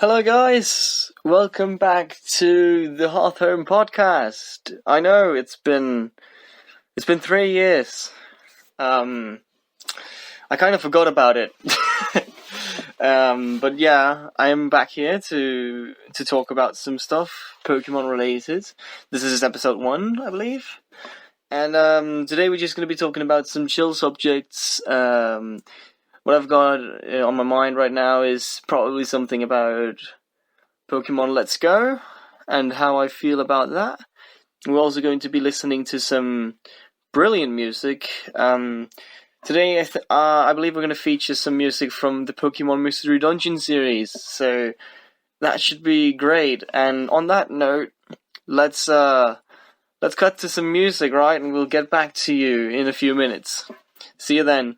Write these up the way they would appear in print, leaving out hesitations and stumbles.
Hello, guys. Welcome back to the Hearthome Podcast. I know it's been 3 years. I kind of forgot about it. But yeah, I am back here to talk about some stuff Pokemon related. This is episode 1, I believe. And today we're just going to be talking about some chill subjects. What I've got on my mind right now is probably something about Pokemon Let's Go and how I feel about that. We're also going to be listening to some brilliant music. Today, I believe we're going to feature some music from the Pokemon Mystery Dungeon series, so that should be great. And on that note, let's cut to some music, right? And we'll get back to you in a few minutes. See you then.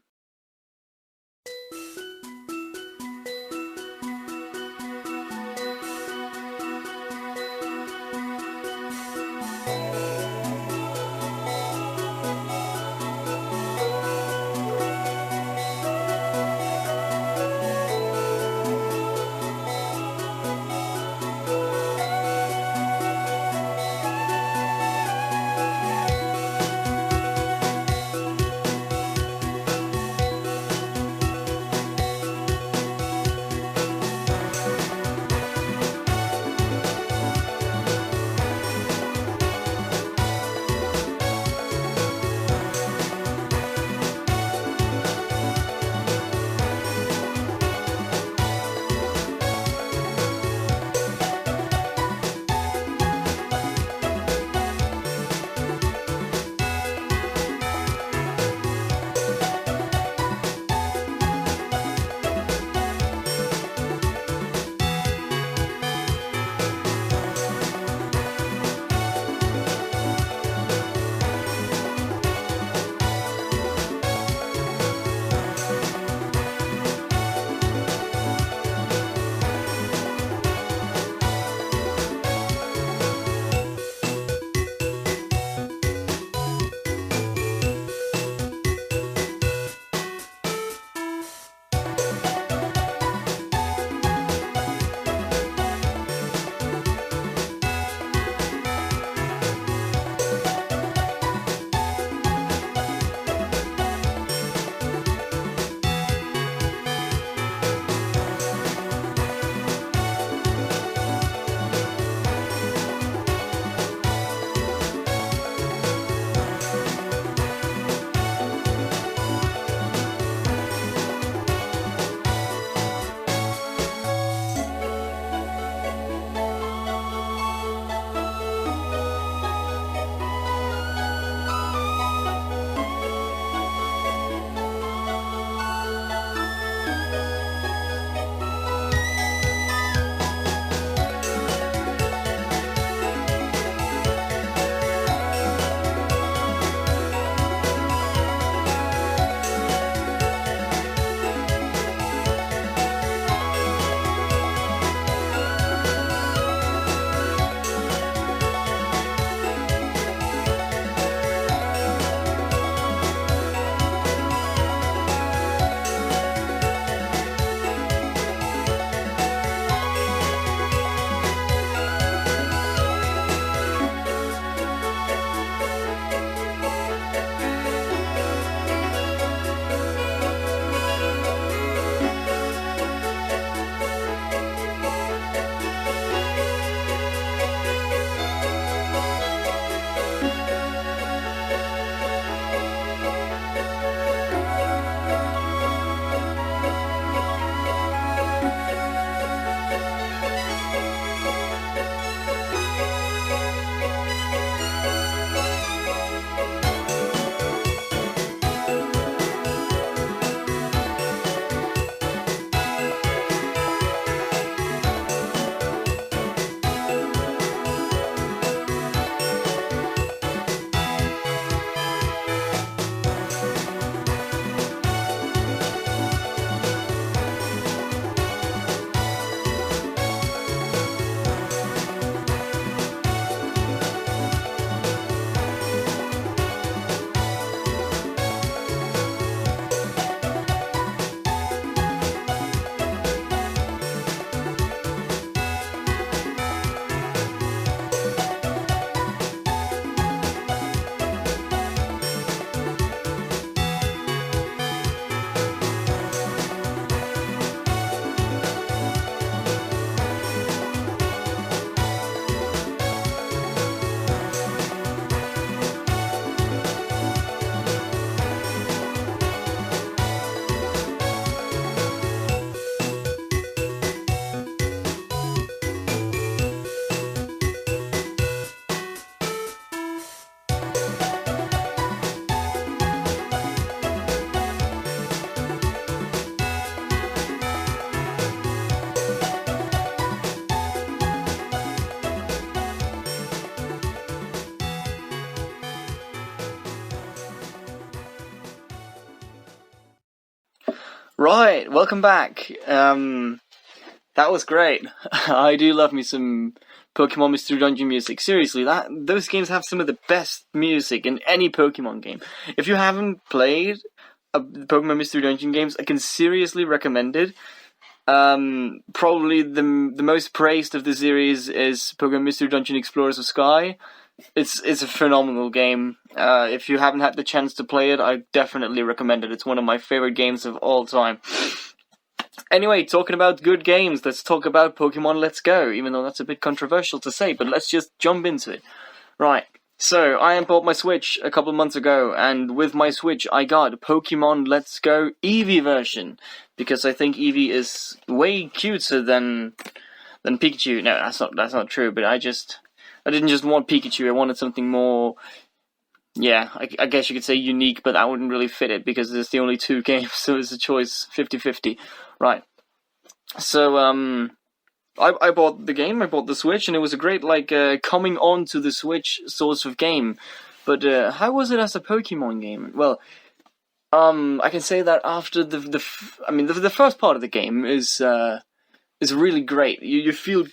Right, welcome back. That was great. I do love me some Pokemon Mystery Dungeon music. Seriously, those games have some of the best music in any Pokemon game. If you haven't played Pokemon Mystery Dungeon games, I can seriously recommend it. Probably the most praised of the series is Pokemon Mystery Dungeon Explorers of Sky. It's a phenomenal game. If you haven't had the chance to play it, I definitely recommend it. It's one of my favorite games of all time. Anyway, talking about good games, let's talk about Pokemon Let's Go, even though that's a bit controversial to say, but let's just jump into it. Right, so I bought my Switch a couple of months ago, and with my Switch I got Pokemon Let's Go Eevee version, because I think Eevee is way cuter than Pikachu. No, that's not true, but I didn't just want Pikachu, I wanted something more, yeah, I guess you could say unique, but that wouldn't really fit it, because there's the only two games, so it's a choice 50-50. Right. So, I bought the game, I bought the Switch, and it was a great, coming on to the Switch sort of game. But, how was it as a Pokemon game? Well, I can say that after the first part of the game is really great. You feel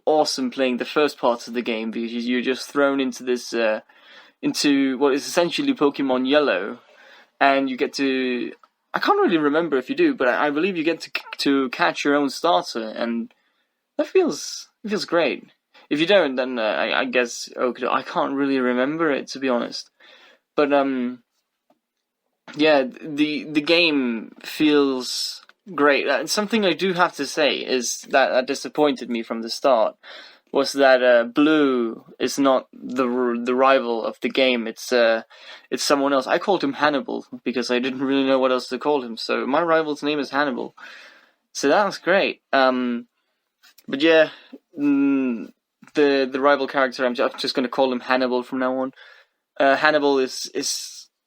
awesome playing the first parts of the game, because you're just thrown into this, into what is essentially Pokemon Yellow, and you get to, I can't really remember if you do, but I believe you get to catch your own starter, and that feels great. If you don't, then I guess I can't really remember it, to be honest. But yeah, the game feels great. Something I do have to say is that disappointed me from the start was that Blue is not the rival of the game. It's someone else. I called him Hannibal because I didn't really know what else to call him. So my rival's name is Hannibal. So that was great. But yeah, the rival character, I'm just going to call him Hannibal from now on. Hannibal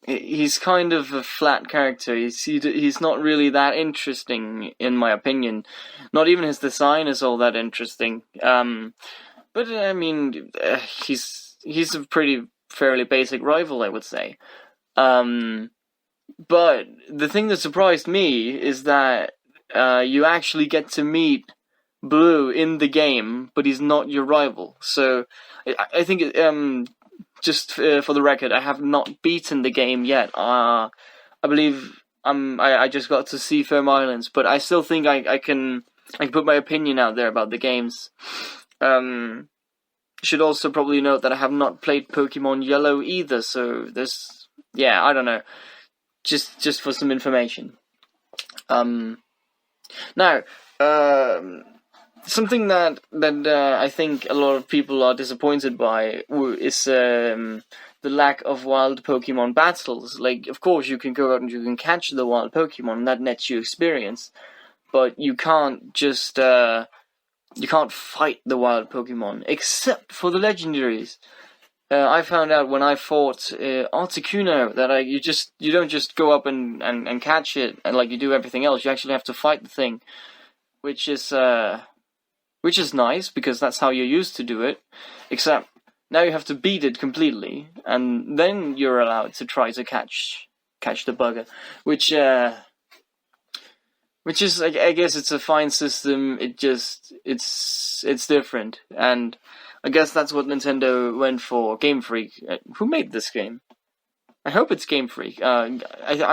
he's kind of a flat character. He's not really that interesting, in my opinion. Not even his design is all that interesting. But I mean, he's a fairly basic rival, I would say. But the thing that surprised me is that you actually get to meet Blue in the game, but he's not your rival. So I think just for the record, I have not beaten the game yet. I believe I just got to Seafoam Islands, but I still think I can put my opinion out there about the games. Should also probably note that I have not played Pokemon Yellow either, so I don't know. Just for some information. Now, something that I think a lot of people are disappointed by is the lack of wild Pokemon battles. Like, of course, you can go out and you can catch the wild Pokemon, and that nets you experience, but you can't just you can't fight the wild Pokemon, except for the legendaries. I found out when I fought Articuno that you don't just go up and catch it, and like you do everything else, you actually have to fight the thing, which is nice, because that's how you used to do it, except now you have to beat it completely, and then you're allowed to try to catch the bugger, which is, I guess it's a fine system. It's different, and I guess that's what Nintendo went for. Game Freak, who made this game? I hope it's Game Freak. I'm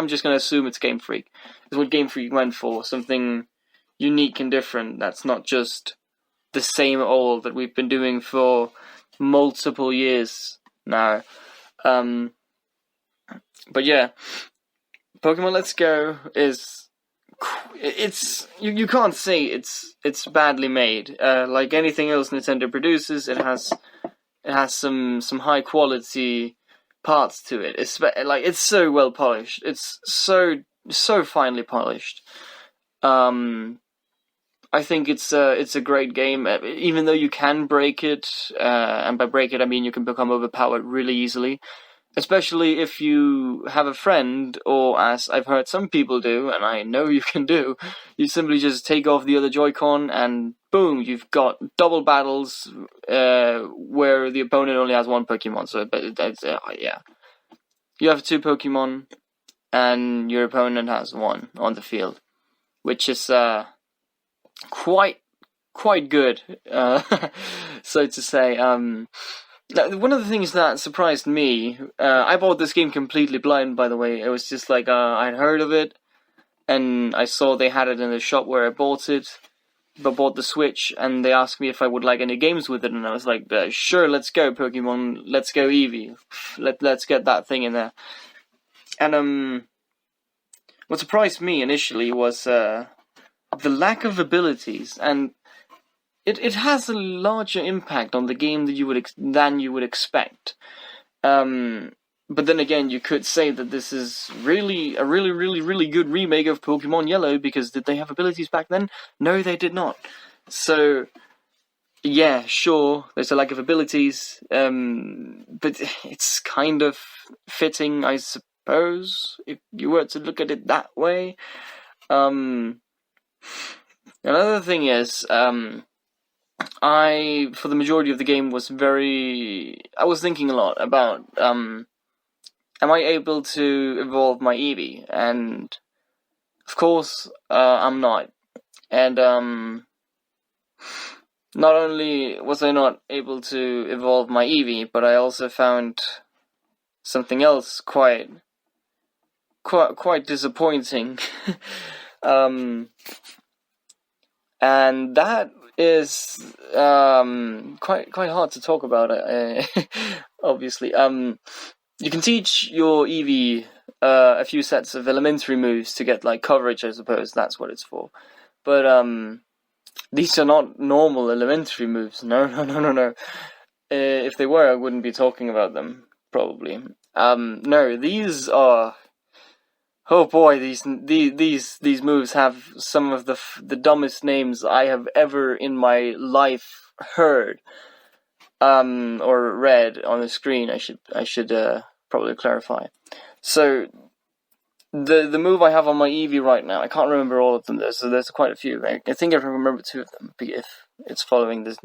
just gonna assume it's Game Freak. It's what Game Freak went for, something unique and different. That's not just the same old that we've been doing for multiple years now. But yeah, Pokemon Let's Go you can't say it's badly made. Like anything else Nintendo produces, it has some high quality parts to it. It's so well polished. It's so finely polished. I think it's a great game, even though you can break it, and by break it I mean you can become overpowered really easily, especially if you have a friend, or as I've heard some people do, and I know you can do, you simply just take off the other Joy-Con and boom, you've got double battles where the opponent only has one Pokemon, so yeah. You have two Pokemon, and your opponent has one on the field. which is quite good, so to say. One of the things that surprised me, I bought this game completely blind, by the way. It was just like, I'd heard of it, and I saw they had it in the shop where I bought it, but bought the Switch, and they asked me if I would like any games with it, and I was like, sure, let's go, Pokemon, let's go Eevee, let's get that thing in there. And, what surprised me initially was, the lack of abilities, and it has a larger impact on the game than you would expect. But then again, you could say that this is really a really good remake of Pokemon Yellow, because did they have abilities back then? No, they did not. So, yeah, sure, there's a lack of abilities, but it's kind of fitting, I suppose, if you were to look at it that way. Another thing is, I, for the majority of the game, I was thinking a lot about, am I able to evolve my Eevee? And, of course, I'm not. And, not only was I not able to evolve my Eevee, but I also found something else quite disappointing. And that is quite hard to talk about, obviously. You can teach your Eevee a few sets of elementary moves to get like coverage, I suppose. That's what it's for. But these are not normal elementary moves. No. If they were, I wouldn't be talking about them, probably. No, these are... Oh boy, these moves have some of the dumbest names I have ever in my life heard, or read on the screen. I should probably clarify. So the move I have on my Eevee right now, I can't remember all of them. There's quite a few. I think I can remember 2 of them if it's following the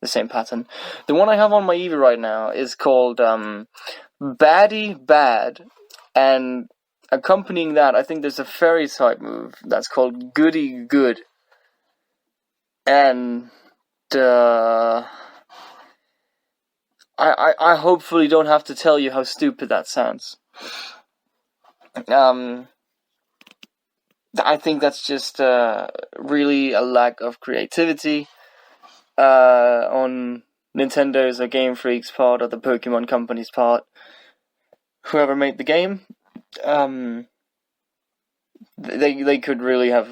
same pattern. The one I have on my Eevee right now is called Baddie Bad, and accompanying that, I think there's a fairy type move that's called Goody Good. And I hopefully don't have to tell you how stupid that sounds. I think that's just really a lack of creativity on Nintendo's or Game Freak's part, or the Pokemon Company's part. Whoever made the game, they could really have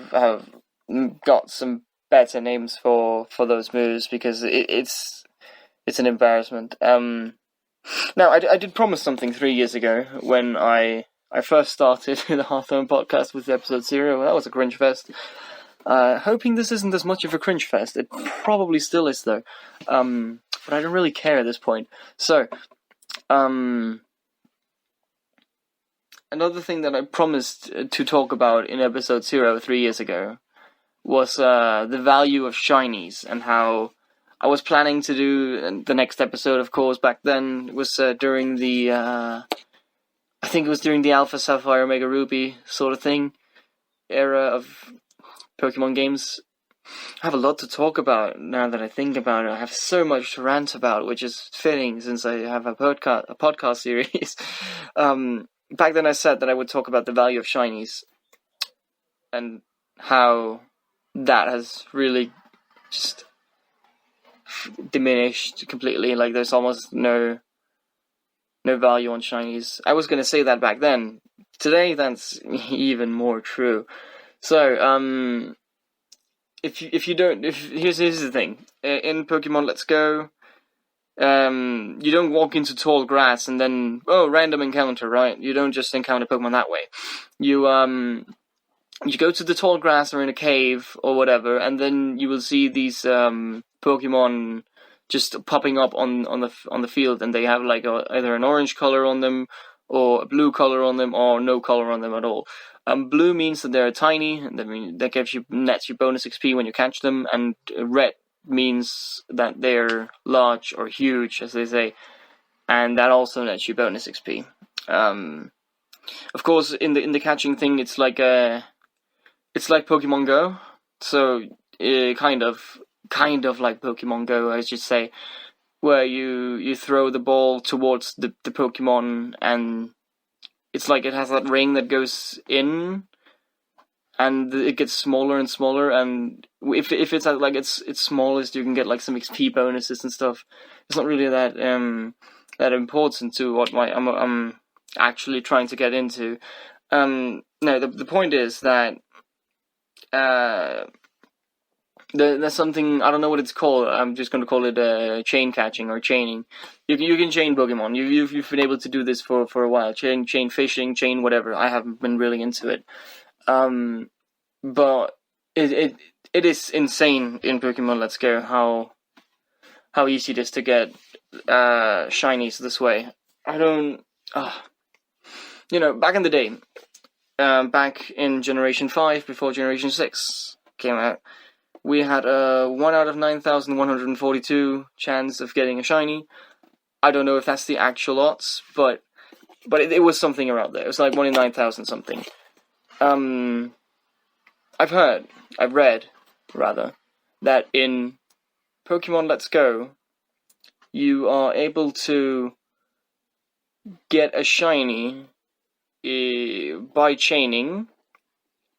got some better names for those moves, because it's an embarrassment. Now, I did promise something 3 years ago when I first started the Hearthome Podcast with episode 0. That was a cringe fest. Hoping this isn't as much of a cringe fest. It probably still is, though. But I don't really care at this point. So, another thing that I promised to talk about in episode 0 3 years ago was the value of shinies, and how I was planning to do the next episode, of course, back then. It was during the, I think it was during the Alpha Sapphire Omega Ruby sort of thing, era of Pokemon games. I have a lot to talk about now that I think about it. I have so much to rant about, which is fitting since I have a podcast series. Back then I said that I would talk about the value of shinies, and how that has really just diminished completely. Like, there's almost no value on shinies. I was going to say that back then. Today, that's even more true. So, here's the thing. In Pokemon Let's Go, you don't walk into tall grass and then, random encounter, right? You don't just encounter Pokemon that way. You go to the tall grass or in a cave or whatever, and then you will see these Pokemon just popping up on the field, and they have like either an orange color on them, or a blue color on them, or no color on them at all. Blue means that they're tiny, and that nets you bonus XP when you catch them, and red means that they're large or huge, as they say, and that also nets you bonus XP. Of course, in the catching thing, it's like it's like Pokemon Go. So kind of like Pokemon Go, I should say, where you throw the ball towards the Pokemon, and it's like it has that ring that goes in, and it gets smaller and smaller. And if it's at like its smallest, you can get like some XP bonuses and stuff. It's not really that important to what I'm actually trying to get into. No, the point is that there's something, I don't know what it's called. I'm just going to call it chain catching or chaining. You can chain Pokemon. You've been able to do this for a while. Chain fishing, chain whatever. I haven't been really into it. But it is insane in Pokemon Let's Go how easy it is to get shinies this way. I don't. Back in the day, back in Generation 5, before Generation 6 came out, we had a 1 out of 9,142 chance of getting a shiny. I don't know if that's the actual odds, but it was something around there. It was like 1 in 9,000 something. I've read, that in Pokemon Let's Go, you are able to get a shiny by chaining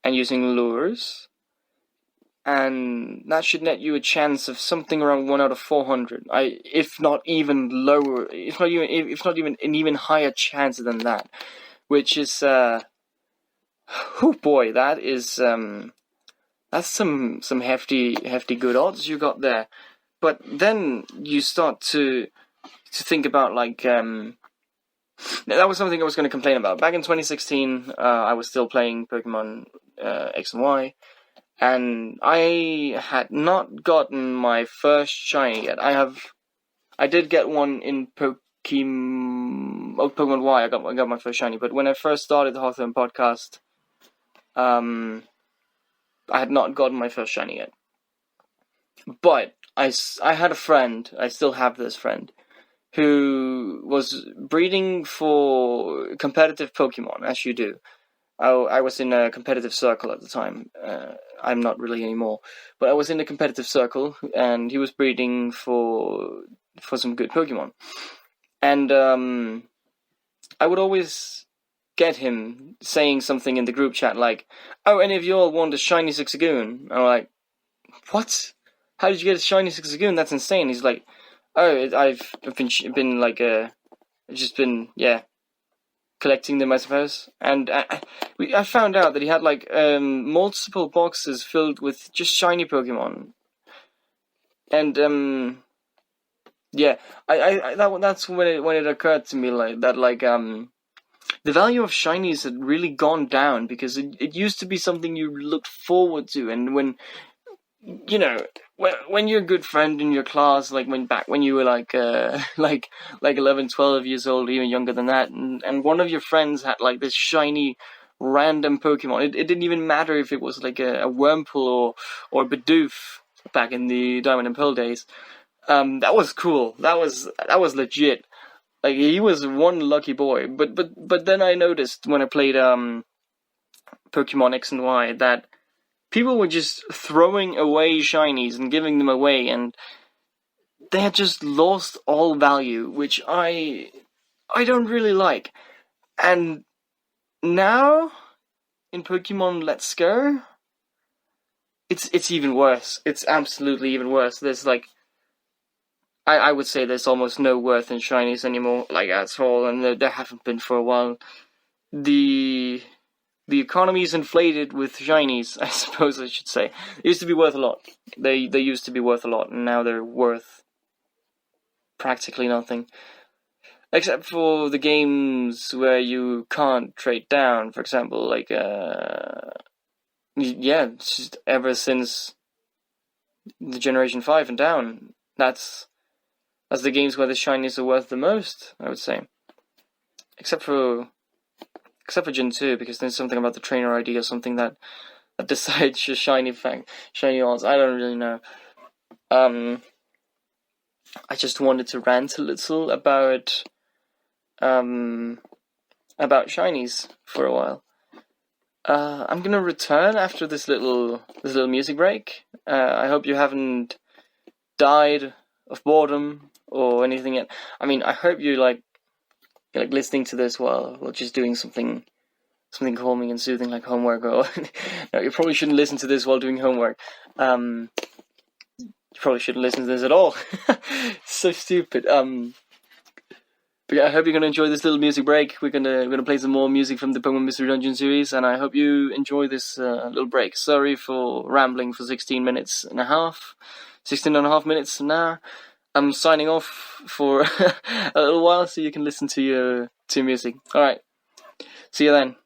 and using lures, and that should net you a chance of something around 1 out of 400. If not even lower, if not even an even higher chance than that, which is oh boy, that is that's some hefty good odds you got there. But then you start to think about like that was something I was going to complain about. Back in 2016, I was still playing Pokemon X and Y, and I had not gotten my first shiny yet. I did get one in Pokemon Y. I got my first shiny, but when I first started the Hearthome Podcast, I had not gotten my first shiny yet. But I had a friend, I still have this friend, who was breeding for competitive Pokemon, as you do. I was in a competitive circle at the time. I'm not really anymore. But I was in a competitive circle, and he was breeding for some good Pokemon. And I would always get him saying something in the group chat like, "Oh, any of you all want a shiny Zigzagoon?" And I'm like, "What? How did you get a shiny Zigzagoon? That's insane." He's like, "Oh, I've been like just been collecting them, I suppose." And I found out that he had like multiple boxes filled with just shiny Pokemon. And that's when it occurred to me like that the value of shinies had really gone down, because it used to be something you looked forward to, and when you're a good friend in your class, like when you were like 11, 12 years old, even younger than that, and one of your friends had like this shiny random Pokemon. It didn't even matter if it was like a Wurmple or Bidoof back in the Diamond and Pearl days. That was cool. That was legit. Like, he was one lucky boy. But then I noticed when I played Pokemon X and Y that people were just throwing away shinies and giving them away, and they had just lost all value, which I don't really like. And now in Pokemon Let's Go, it's even worse. It's absolutely even worse. There's like, I would say there's almost no worth in shinies anymore, like at all, and there haven't been for a while. The economy is inflated with shinies, I suppose I should say. It used to be worth a lot. They used to be worth a lot, and now they're worth practically nothing. Except for the games where you can't trade down, for example, like, just ever since the Generation 5 and down, that's the games where the shinies are worth the most, I would say. Except for Gen 2, because there's something about the trainer ID or something that decides your shiny odds. I don't really know. I just wanted to rant a little about shinies for a while. I'm gonna return after this little music break. I hope you haven't died of boredom or anything yet. I mean, I hope you like listening to this while just doing something calming and soothing like homework. Or no, you probably shouldn't listen to this while doing homework. You probably shouldn't listen to this at all. It's so stupid. But yeah, I hope you're gonna enjoy this little music break. We're gonna play some more music from the Pokemon Mystery Dungeon series, and I hope you enjoy this little break. Sorry for rambling for 16 and a half now. I'm signing off for a little while so you can listen to your music. All right, see you then.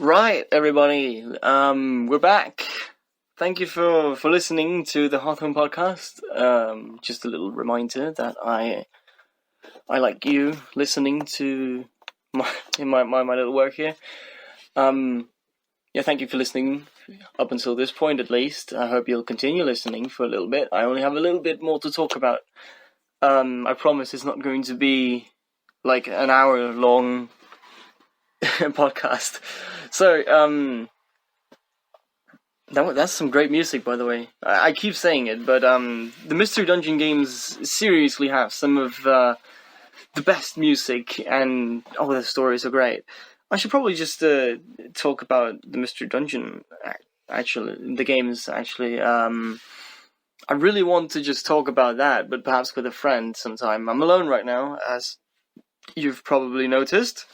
Right, everybody. We're back. Thank you for listening to the Hearthome Podcast. Just a little reminder that I like you listening to my little work here. Thank you for listening up until this point, at least. I hope you'll continue listening for a little bit. I only have a little bit more to talk about. I promise it's not going to be like an hour long podcast. So, that's some great music, by the way. I keep saying it, but the Mystery Dungeon games seriously have some of the best music, and the stories are great. I should probably just talk about the Mystery Dungeon, the games, actually. I really want to just talk about that, but perhaps with a friend sometime. I'm alone right now, as you've probably noticed.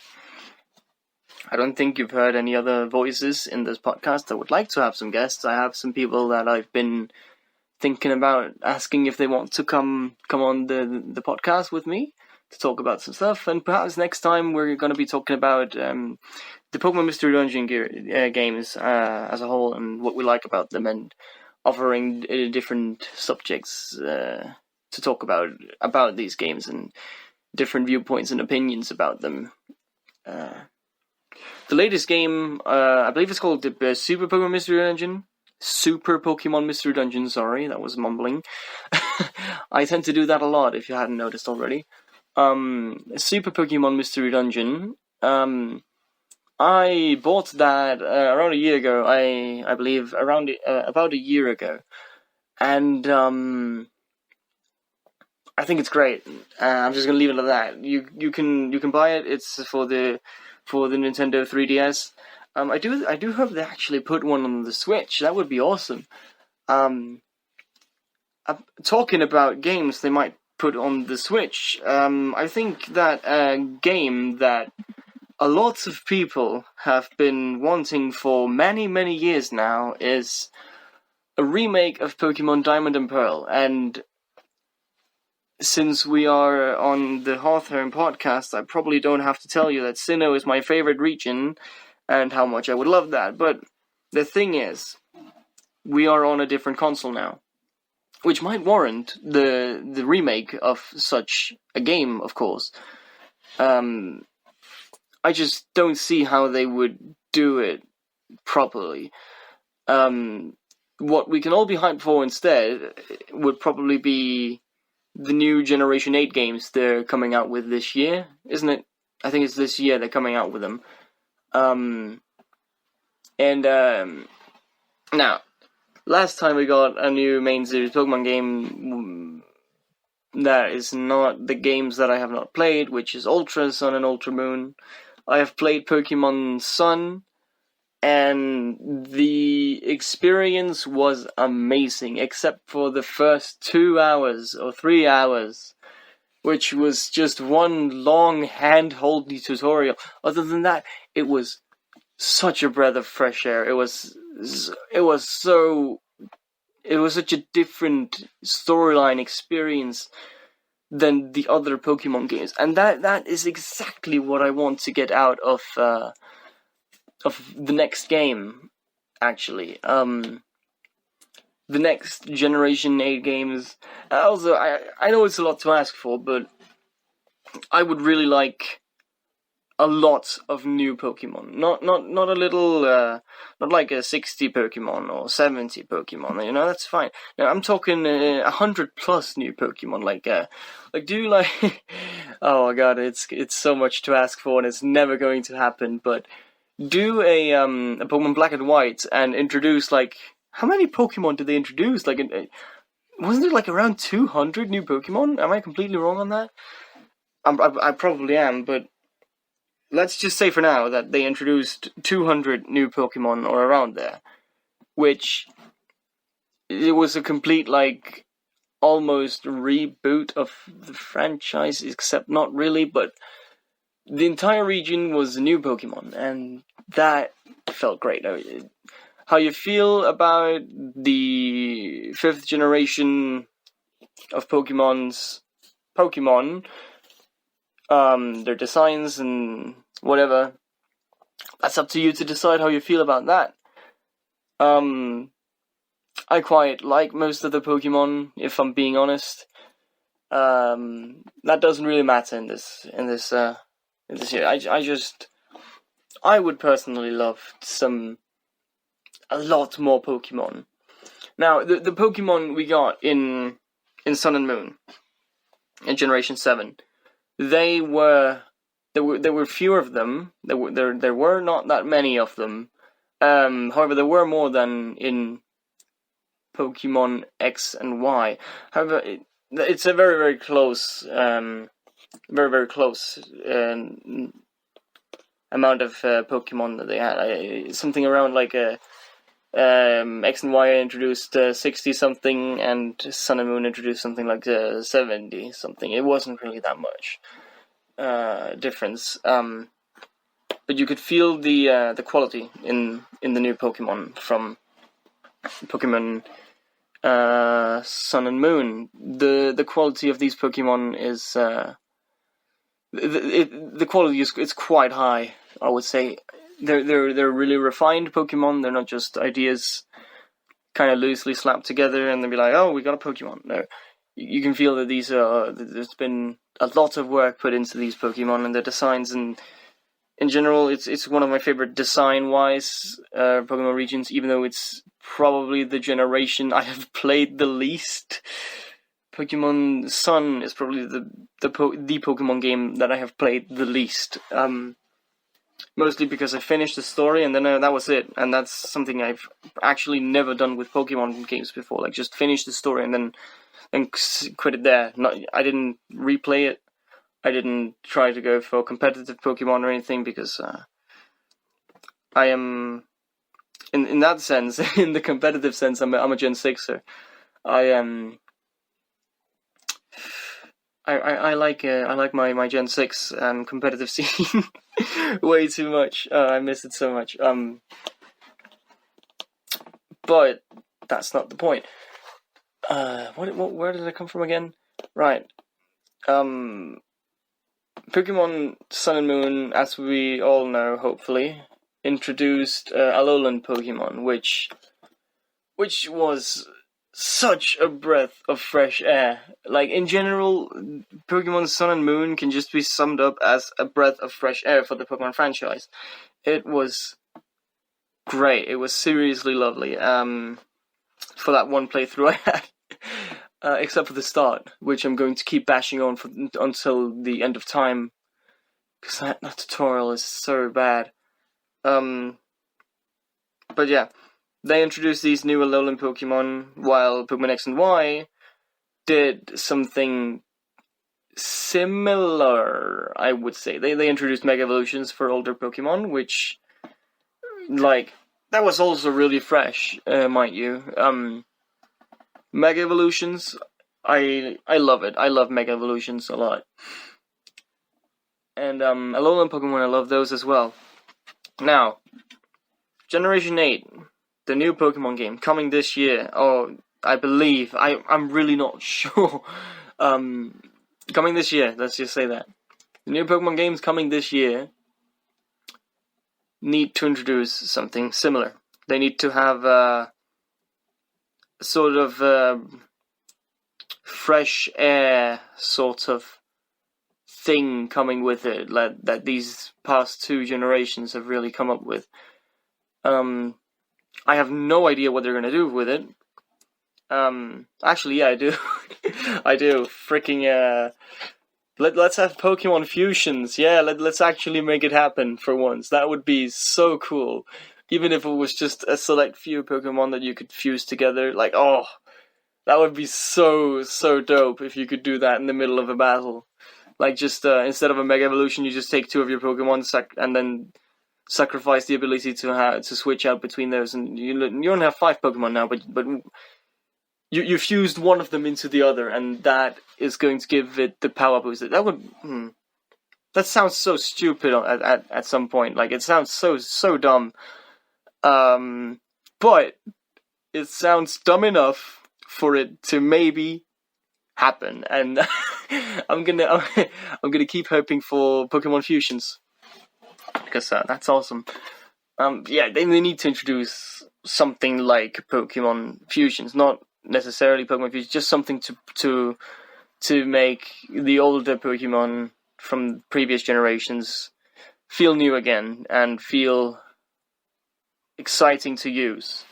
I don't think you've heard any other voices in this podcast. I would like to have some guests. I have some people that I've been thinking about asking if they want to come on the podcast with me to talk about some stuff. And perhaps next time we're going to be talking about the Pokemon Mystery Dungeon games as a whole and what we like about them, and offering different subjects to talk about these games and different viewpoints and opinions about them. The latest game, I believe it's called the Super Pokemon Mystery Dungeon. Super Pokemon Mystery Dungeon, sorry, that was mumbling. I tend to do that a lot, if you hadn't noticed already. Super Pokemon Mystery Dungeon. I bought that around a year ago, I believe, about a year ago. And I think it's great. I'm just gonna leave it at that. You can buy it. It's for the Nintendo 3DS. I do hope they actually put one on the Switch. That would be awesome. Talking about games they might put on the Switch. I think that a game that a lot of people have been wanting for many, many years now is a remake of Pokemon Diamond and Pearl. And since we are on the Hearthome Podcast, I probably don't have to tell you that Sinnoh is my favorite region and how much I would love that. But the thing is, we are on a different console now, which might warrant the remake of such a game, of course. I just don't see how they would do it properly. What we can all be hyped for instead would probably be the new Generation 8 games they're coming out with this year, isn't it? I think it's this year they're coming out with them. Now, last time we got a new main series Pokemon game that is not the games that I have not played, which is Ultra Sun and Ultra Moon. I have played Pokemon Sun, and the experience was amazing, except for the first 2 hours or 3 hours, which was just one long hand-holdy tutorial. Other than that, it was such a breath of fresh air. It was such a different storyline experience than the other Pokemon games, and that is exactly what I want to get out of the next game, actually. The next Generation 8 games. Also, I know it's a lot to ask for, but I would really like a lot of new Pokemon. Not a little, not like a 60 Pokemon or 70 Pokemon, that's fine. Now, I'm talking 100 plus new Pokemon, oh my god, it's so much to ask for, and it's never going to happen, but do a Pokemon Black and White and introduce, how many Pokemon did they introduce? Wasn't it around 200 new Pokemon? Am I completely wrong on that? I probably am, but let's just say for now that they introduced 200 new Pokemon or around there, which it was a complete, almost reboot of the franchise, except not really, but the entire region was new Pokemon, and that felt great. How you feel about the 5th generation of Pokemon, their designs and whatever, That's up to you to decide how you feel about that. I quite like most of the Pokemon, if I'm being honest. That doesn't really matter in this year. I would personally love a lot more Pokemon. Now, the Pokemon we got in Sun and Moon, in Generation 7, there were fewer of them. There were not that many of them. However, there were more than in Pokemon X and Y. However, it's a very, very close, very close amount of Pokemon that they had. Something around like X and Y introduced 60 something, and Sun and Moon introduced something like 70 something. It wasn't really that much difference. But you could feel the quality in the new Pokemon from Pokemon Sun and Moon. The quality of these Pokemon is the quality is quite high, I would say. They're really refined Pokemon. They're not just ideas kind of loosely slapped together and then be like, oh, we got a Pokemon. No, you can feel that there's been a lot of work put into these Pokemon, and the designs, and in general, it's one of my favorite design-wise Pokemon regions, even though it's probably the generation I have played the least. Pokemon Sun is probably the Pokemon game that I have played the least. Mostly because I finished the story and then that was it. And that's something I've actually never done with Pokemon games before. Like, just finish the story and then quit it there. I didn't replay it. I didn't try to go for competitive Pokemon or anything, because I am, in that sense, in the competitive sense, I'm a Gen 6er. I like my Gen 6 competitive scene way too much. I miss it so much. But that's not the point. Where did I come from again? Right. Pokemon Sun and Moon, as we all know, hopefully, introduced Alolan Pokemon, which was such a breath of fresh air. Like, in general, Pokemon Sun and Moon can just be summed up as a breath of fresh air for the Pokemon franchise. It was great. It was seriously lovely. For that one playthrough I had. Except for the start, which I'm going to keep bashing on until the end of time, because that tutorial is so bad. But yeah, they introduced these new Alolan Pokemon, while Pokemon X and Y did something similar, I would say. They introduced Mega Evolutions for older Pokemon, which, like, that was also really fresh, mind you. Mega Evolutions, I love it. I love Mega Evolutions a lot. And Alolan Pokemon, I love those as well. Now, Generation 8, the new Pokemon game, coming this year. Oh, I believe. I'm really not sure. Coming this year, let's just say that. The new Pokemon games coming this year need to introduce something similar. They need to have sort of fresh air sort of thing coming with it, that these past two generations have really come up with. I have no idea what they're going to do with it. Actually, yeah, I do. I do. Freaking, let's have Pokemon fusions. Yeah, let's actually make it happen for once. That would be so cool. Even if it was just a select few Pokemon that you could fuse together. Like, oh, that would be so dope if you could do that in the middle of a battle. Like, just instead of a Mega Evolution, you just take two of your Pokemon and then sacrifice the ability to switch out between those. And you only have 5 Pokemon now, but you fused one of them into the other, and that is going to give it the power boost. That sounds so stupid at some point. Like, it sounds so dumb. But it sounds dumb enough for it to maybe happen, and I'm gonna keep hoping for Pokemon fusions. because that's awesome. They need to introduce something like Pokemon fusions, not necessarily Pokemon fusions, just something to make the older Pokemon from previous generations feel new again and feel exciting to use.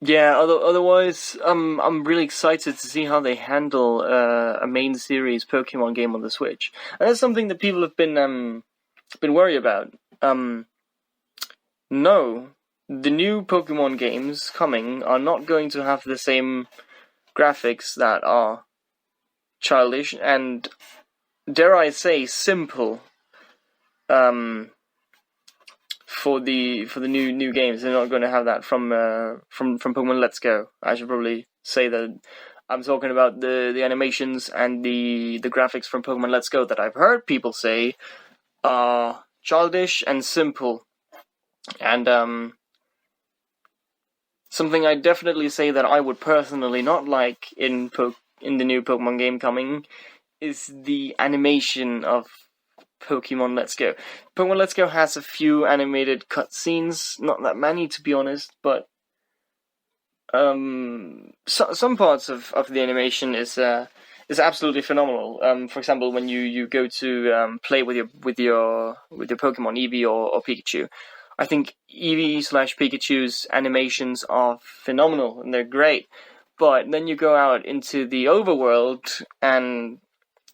Otherwise, I'm really excited to see how they handle a main series Pokemon game on the Switch. And that's something that people have been worried about. No, the new Pokemon games coming are not going to have the same graphics that are childish and, dare I say, simple. For the new games, they're not going to have that from Pokemon Let's Go. I should probably say that I'm talking about the animations and the graphics from Pokemon Let's Go that I've heard people say are childish and simple. And something I definitely say that I would personally not like in the new Pokemon game coming is the animation of Pokemon Let's Go. Pokemon Let's Go has a few animated cutscenes, not that many to be honest, but some parts of the animation is absolutely phenomenal. For example, when you go to play with your Pokemon Eevee or Pikachu, I think Eevee/Pikachu's animations are phenomenal and they're great. But then you go out into the overworld and,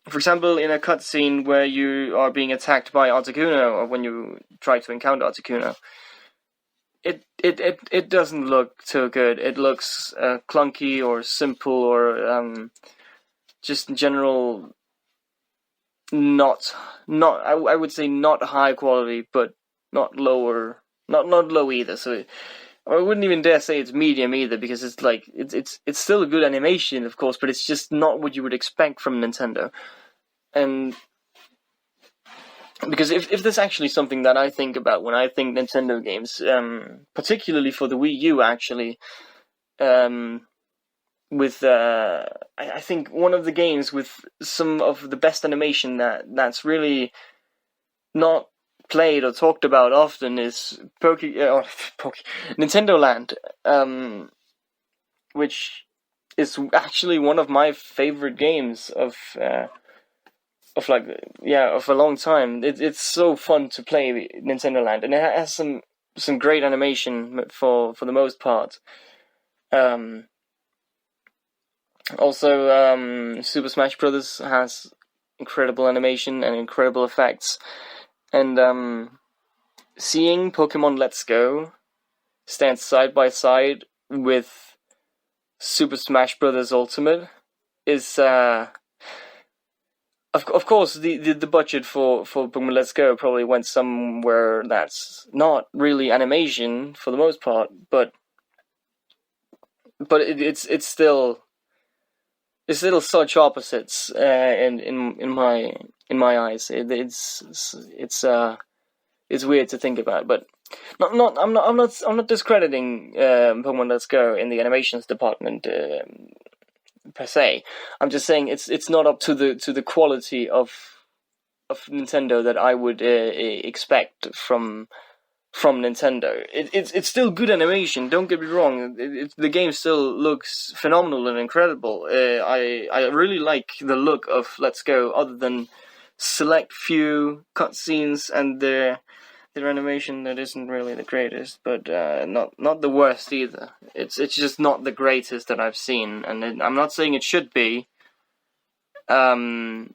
for example, in a cutscene where you are being attacked by Articuno, or when you try to encounter Articuno, it doesn't look too good. It looks clunky or simple or just in general I would say not high quality, but not low either. So I wouldn't even dare say it's medium either, because it's like it's still a good animation, of course, but it's just not what you would expect from Nintendo. And because if there's actually something that I think about when I think Nintendo games, particularly for the Wii U, actually, with I think one of the games with some of the best animation that's really not played or talked about often is Nintendo Land, which is actually one of my favorite games of a long time. It's so fun to play Nintendo Land, and it has some great animation for the most part. Also, Super Smash Bros. Has incredible animation and incredible effects. And seeing Pokemon Let's Go stand side by side with Super Smash Bros. Ultimate is, of course, the budget for Pokemon Let's Go probably went somewhere that's not really animation for the most part, but it's still such opposites in my eyes. It's weird to think about, but I'm not discrediting Pokemon Let's Go in the animations department per se. I'm just saying it's not up to the quality of Nintendo that I would expect from Nintendo. It's still good animation, don't get me wrong. The game still looks phenomenal and incredible. I really like the look of Let's Go, other than select few cutscenes and their animation that isn't really the greatest, but not the worst either. It's just not the greatest that I've seen, and I'm not saying it should be. I'm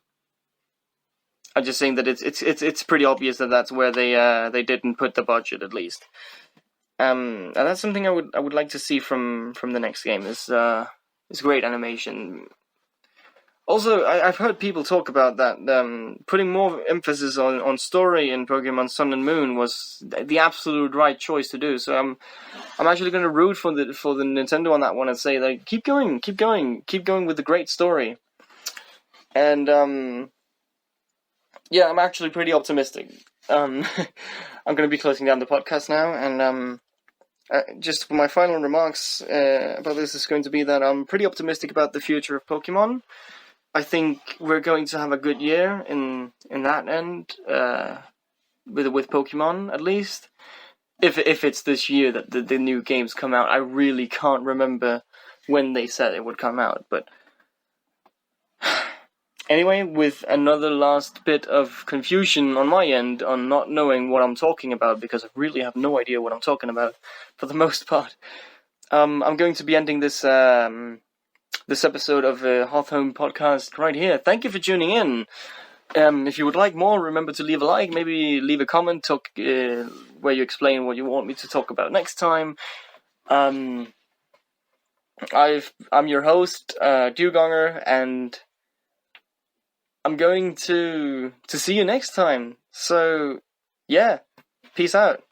just saying that it's pretty obvious that that's where they didn't put the budget, at least. And that's something I would like to see from the next game. Is great animation. Also, I've heard people talk about that putting more emphasis on story in Pokemon Sun and Moon was the absolute right choice to do. So I'm actually going to root for the Nintendo on that one and say, like, keep going with the great story. And I'm actually pretty optimistic. I'm going to be closing down the podcast now, and just my final remarks about this is going to be that I'm pretty optimistic about the future of Pokemon. I think we're going to have a good year in that end, with Pokemon at least. If it's this year that the new games come out, I really can't remember when they said it would come out. But anyway, with another last bit of confusion on my end on not knowing what I'm talking about, because I really have no idea what I'm talking about for the most part. I'm going to be ending this this episode of Hearthome Podcast right here. Thank you for tuning in. If you would like more, remember to leave a like, maybe leave a comment, talk where you explain what you want me to talk about next time. I'm your host, Dugonger, and I'm going to see you next time. So, yeah, peace out.